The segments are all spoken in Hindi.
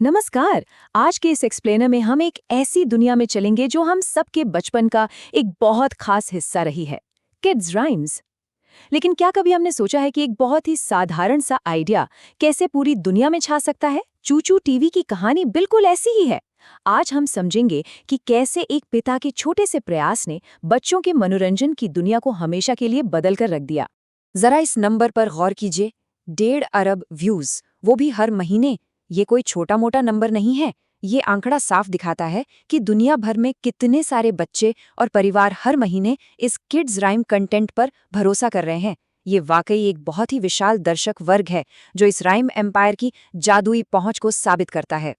नमस्कार। आज के इस एक्सप्लेनर में हम एक ऐसी दुनिया में चलेंगे जो हम सबके बचपन का एक बहुत खास हिस्सा रही है, किड्स राइम्स। लेकिन क्या कभी हमने सोचा है कि एक बहुत ही साधारण सा आइडिया कैसे पूरी दुनिया में छा सकता है? चूचू टीवी की कहानी बिल्कुल ऐसी ही है। आज हम समझेंगे कि कैसे एक पिता के छोटे से प्रयास ने बच्चों के मनोरंजन की दुनिया को हमेशा के लिए बदल कर रख दिया। जरा इस नंबर पर गौर कीजिए। 1.5 अरब व्यूज, वो भी हर महीने। ये कोई छोटा मोटा नंबर नहीं है। ये आंकड़ा साफ दिखाता है कि दुनिया भर में कितने सारे बच्चे और परिवार हर महीने इस किड्स राइम कंटेंट पर भरोसा कर रहे हैं। ये वाकई एक बहुत ही विशाल दर्शक वर्ग है जो इस राइम एम्पायर की जादुई पहुंच को साबित करता है।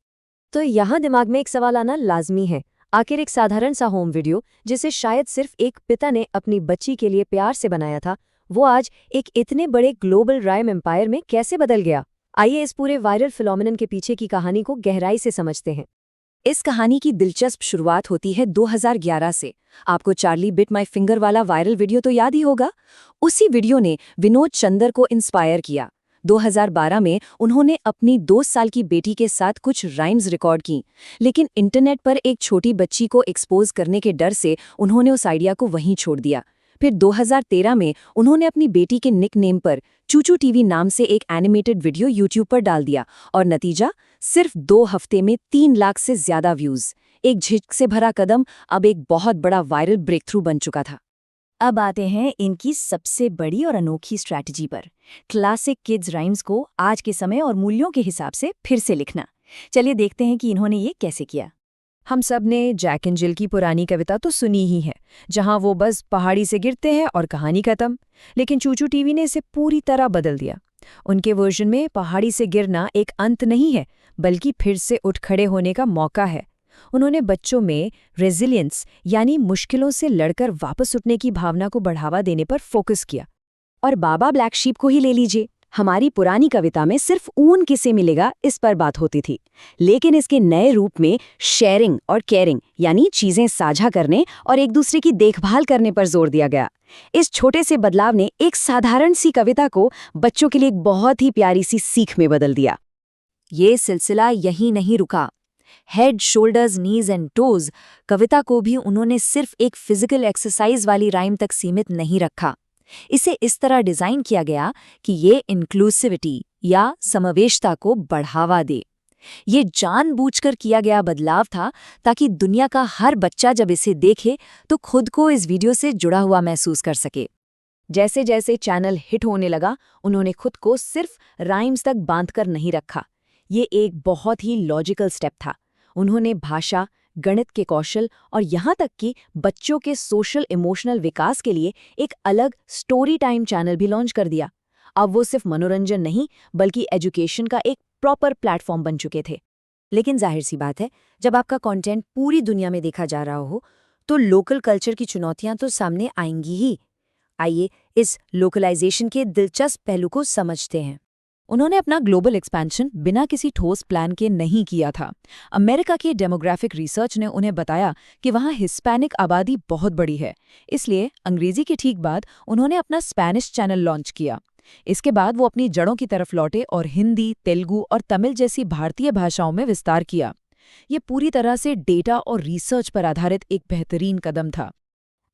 तो यहाँ दिमाग में एक सवाल आना लाजमी है। आखिर एक साधारण सा होम वीडियो जिसे शायद सिर्फ एक पिता ने अपनी बच्ची के लिए प्यार से बनाया था, वो आज एक इतने बड़े ग्लोबल राइम एम्पायर में कैसे बदल गया? आइए इस पूरे वायरल फिनोमेनन के पीछे की कहानी को गहराई से समझते हैं। इस कहानी की दिलचस्प शुरुआत होती है 2011 से। आपको चार्ली बिट माई फिंगर वाला वायरल वीडियो तो याद ही होगा। उसी वीडियो ने विनोद चंदर को इंस्पायर किया। 2012 में उन्होंने अपनी 2 साल की बेटी के साथ कुछ राइम्स रिकॉर्ड की, लेकिन इंटरनेट पर एक छोटी बच्ची को एक्सपोज करने के डर से उन्होंने उस आइडिया को वहीं छोड़ दिया। फिर 2013 में उन्होंने अपनी बेटी के निकनेम पर चूचू टीवी नाम से एक एनिमेटेड वीडियो यूट्यूब पर डाल दिया और नतीजा सिर्फ 2 हफ्ते में 3 लाख से ज्यादा व्यूज। एक झिझक से भरा कदम अब एक बहुत बड़ा वायरल ब्रेक थ्रू बन चुका था। अब आते हैं इनकी सबसे बड़ी और अनोखी स्ट्रैटेजी पर, क्लासिक किड्स राइम्स को आज के समय और मूल्यों के हिसाब से फिर से लिखना। चलिए देखते हैं कि इन्होंने ये कैसे किया। हम सब ने जैक एंड जिल की पुरानी कविता तो सुनी ही है, जहां वो बस पहाड़ी से गिरते हैं और कहानी खत्म। लेकिन चूचू टीवी ने इसे पूरी तरह बदल दिया। उनके वर्जन में पहाड़ी से गिरना एक अंत नहीं है, बल्कि फिर से उठ खड़े होने का मौका है। उन्होंने बच्चों में रेजिलियंस यानी मुश्किलों से लड़कर वापस उठने की भावना को बढ़ावा देने पर फोकस किया। और बाबा ब्लैक शीप को ही ले लीजिए। हमारी पुरानी कविता में सिर्फ ऊन किसे मिलेगा इस पर बात होती थी, लेकिन इसके नए रूप में शेयरिंग और केयरिंग यानी चीजें साझा करने और एक दूसरे की देखभाल करने पर जोर दिया गया। इस छोटे से बदलाव ने एक साधारण सी कविता को बच्चों के लिए एक बहुत ही प्यारी सी सीख में बदल दिया। ये सिलसिला यहीं नहीं रुका। Head, shoulders, knees and toes कविता को भी उन्होंने सिर्फ एक फिजिकल एक्सरसाइज वाली राइम तक सीमित नहीं रखा। इसे इस तरह डिजाइन किया गया कि ये इंक्लूसिविटी या समावेशता को बढ़ावा दे। ये जानबूझकर किया गया बदलाव था ताकि दुनिया का हर बच्चा जब इसे देखे तो खुद को इस वीडियो से जुड़ा हुआ महसूस कर सके। जैसे जैसे चैनल हिट होने लगा, उन्होंने खुद को सिर्फ राइम्स तक बांधकर नहीं रखा। ये एक बहुत ही लॉजिकल स्टेप था। उन्होंने भाषा, गणित के कौशल और यहाँ तक कि बच्चों के सोशल इमोशनल विकास के लिए एक अलग स्टोरी टाइम चैनल भी लॉन्च कर दिया। अब वो सिर्फ मनोरंजन नहीं, बल्कि एजुकेशन का एक प्रॉपर प्लेटफॉर्म बन चुके थे। लेकिन जाहिर सी बात है, जब आपका कंटेंट पूरी दुनिया में देखा जा रहा हो तो लोकल कल्चर की चुनौतियां तो सामने आएंगी ही। आइए इस लोकलाइजेशन के दिलचस्प पहलू को समझते हैं। उन्होंने अपना ग्लोबल एक्सपेंशन बिना किसी ठोस प्लान के नहीं किया था। अमेरिका के डेमोग्राफिक रिसर्च ने उन्हें बताया कि वहाँ हिस्पैनिक आबादी बहुत बड़ी है, इसलिए अंग्रेजी के ठीक बाद उन्होंने अपना स्पेनिश चैनल लॉन्च किया। इसके बाद वो अपनी जड़ों की तरफ लौटे और हिंदी, तेलुगु और तमिल जैसी भारतीय भाषाओं में विस्तार किया। ये पूरी तरह से डेटा और रिसर्च पर आधारित एक बेहतरीन कदम था।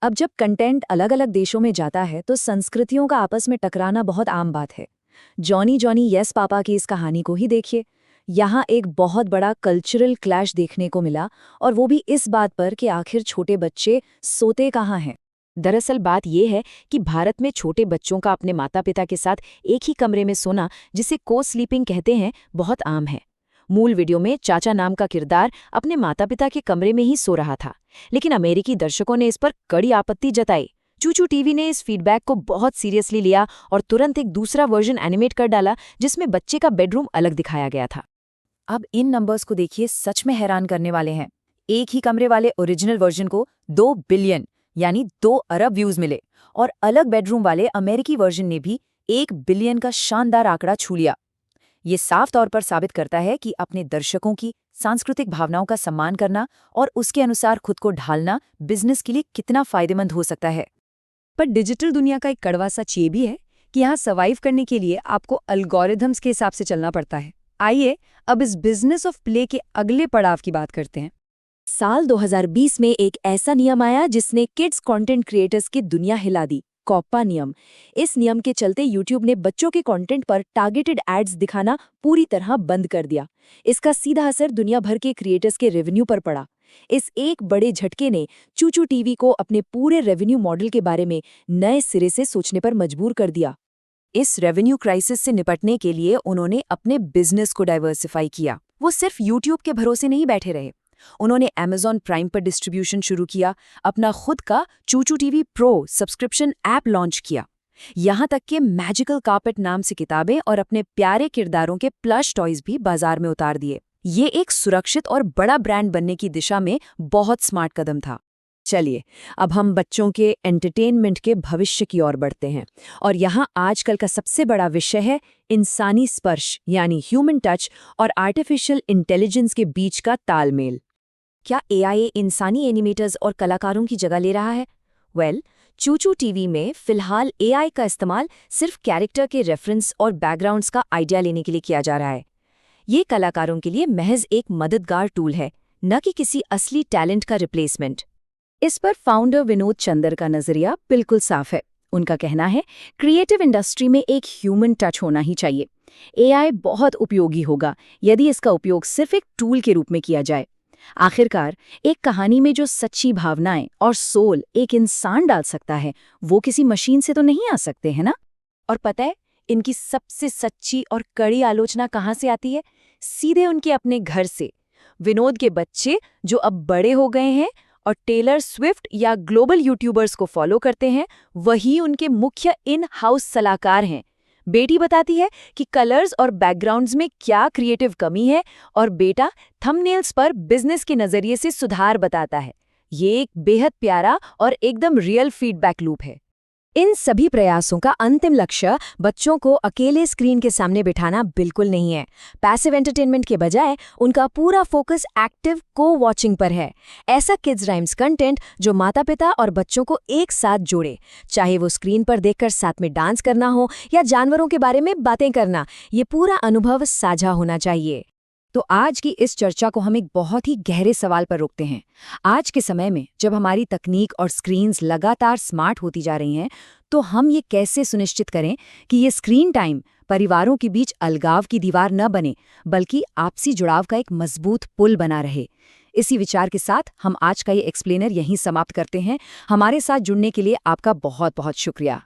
अब जब कंटेंट अलग अलग देशों में जाता है तो संस्कृतियों का आपस में टकराना बहुत आम बात है। जॉनी जॉनी यस पापा की इस कहानी को ही देखिए। यहाँ एक बहुत बड़ा कल्चरल क्लैश देखने को मिला, और वो भी इस बात पर कि आखिर छोटे बच्चे सोते कहाँ हैं। दरअसल बात यह है कि भारत में छोटे बच्चों का अपने माता पिता के साथ एक ही कमरे में सोना, जिसे को स्लीपिंग कहते हैं, बहुत आम है। मूल वीडियो में चाचा नाम का किरदार अपने माता पिता के कमरे में ही सो रहा था, लेकिन अमेरिकी दर्शकों ने इस पर कड़ी आपत्ति जताई। चूचू टीवी ने इस फीडबैक को बहुत सीरियसली लिया और तुरंत एक दूसरा वर्जन एनिमेट कर डाला जिसमें बच्चे का बेडरूम अलग दिखाया गया था। अब इन नंबर्स को देखिए, सच में हैरान करने वाले हैं। एक ही कमरे वाले ओरिजिनल वर्जन को 2 बिलियन यानी 2 अरब व्यूज मिले, और अलग बेडरूम वाले अमेरिकी वर्जन ने भी 1 बिलियन का शानदार आंकड़ा छू लिया। ये साफ तौर पर साबित करता है कि अपने दर्शकों की सांस्कृतिक भावनाओं का सम्मान करना और उसके अनुसार खुद को ढालना बिजनेस के लिए कितना फायदेमंद हो सकता है। पर डिजिटल दुनिया का एक कड़वा सच ये भी है कि यहाँ सर्वाइव करने के लिए आपको एल्गोरिथम्स के हिसाब से चलना पड़ता है। आइए अब इस बिजनेस ऑफ प्ले के अगले पड़ाव की बात करते हैं। साल 2020 में एक ऐसा नियम आया जिसने किड्स कंटेंट क्रिएटर्स की दुनिया हिला दी, कॉप्पा नियम। इस नियम के चलते यूट्यूब ने बच्चों के कंटेंट पर टारगेटेड एड्स दिखाना पूरी तरह बंद कर दिया। इसका सीधा असर दुनिया भर के क्रिएटर्स के रेवेन्यू पर पड़ा। इस एक बड़े झटके ने चूचू टीवी को अपने पूरे रेवेन्यू मॉडल के बारे में नए सिरे से सोचने पर मजबूर कर दिया। इस रेवेन्यू क्राइसिस से निपटने के लिए उन्होंने अपने बिजनेस को डाइवर्सिफाई किया। वो सिर्फ यूट्यूब के भरोसे नहीं बैठे रहे। उन्होंने Amazon प्राइम पर डिस्ट्रीब्यूशन शुरू किया, अपना खुद का ChuChu TV pro subscription app launch किया। यहाँ तक कि मैजिकल कार्पेट नाम से किताबें और अपने प्यारे किरदारों के प्लश टॉयज भी बाजार में उतार दिए। ये एक सुरक्षित और बड़ा ब्रांड बनने की दिशा में बहुत स्मार्ट कदम था। चलिए अब हम बच्चों के एंटरटेनमेंट के भविष्य की ओर बढ़ते हैं, और यहाँ आजकल का सबसे बड़ा विषय है इंसानी स्पर्श यानी ह्यूमन टच और आर्टिफिशियल इंटेलिजेंस के बीच का तालमेल। क्या एआई इंसानी एनिमेटर्स और कलाकारों की जगह ले रहा है? चूचू टीवी में फिलहाल एआई का इस्तेमाल सिर्फ कैरेक्टर के रेफरेंस और बैकग्राउंड्स का आइडिया लेने के लिए किया जा रहा है। ये कलाकारों के लिए महज एक मददगार टूल है, न कि किसी असली टैलेंट का रिप्लेसमेंट। इस पर फाउंडर विनोद चंदर का नजरिया बिल्कुल साफ है। उनका कहना है, क्रिएटिव इंडस्ट्री में एक ह्यूमन टच होना ही चाहिए। एआई बहुत उपयोगी होगा यदि इसका उपयोग सिर्फ एक टूल के रूप में किया जाए। आखिरकार एक कहानी में जो सच्ची भावनाएं और सोल एक इंसान डाल सकता है, वो किसी मशीन से तो नहीं आ सकते, है ना? और पता है, इनकी सबसे सच्ची और कड़ी आलोचना कहाँ से आती है? सीधे उनके अपने घर से। विनोद के बच्चे जो अब बड़े हो गए हैं और टेलर स्विफ्ट या ग्लोबल यूट्यूबर्स को फॉलो करते हैं, वही उनके मुख्य इन हाउस सलाहकार हैं। बेटी बताती है कि कलर्स और बैकग्राउंड्स में क्या क्रिएटिव कमी है, और बेटा थंबनेल्स पर बिजनेस के नजरिए से सुधार बताता है। ये एक बेहद प्यारा और एकदम रियल फीडबैक लूप है। इन सभी प्रयासों का अंतिम लक्ष्य बच्चों को अकेले स्क्रीन के सामने बिठाना बिल्कुल नहीं है। पैसिव एंटरटेनमेंट के बजाय उनका पूरा फोकस एक्टिव को-वॉचिंग पर है। ऐसा किड्स राइम्स कंटेंट जो माता-पिता और बच्चों को एक साथ जोड़े, चाहे वो स्क्रीन पर देखकर साथ में डांस करना हो या जानवरों के बारे में बातें करना, ये पूरा अनुभव साझा होना चाहिए। तो आज की इस चर्चा को हम एक बहुत ही गहरे सवाल पर रोकते हैं। आज के समय में जब हमारी तकनीक और स्क्रीन्स लगातार स्मार्ट होती जा रही हैं, तो हम ये कैसे सुनिश्चित करें कि ये स्क्रीन टाइम परिवारों के बीच अलगाव की दीवार न बने, बल्कि आपसी जुड़ाव का एक मजबूत पुल बना रहे? इसी विचार के साथ हम आज का ये एक्सप्लेनर यहीं समाप्त करते हैं। हमारे साथ जुड़ने के लिए आपका बहुत बहुत शुक्रिया।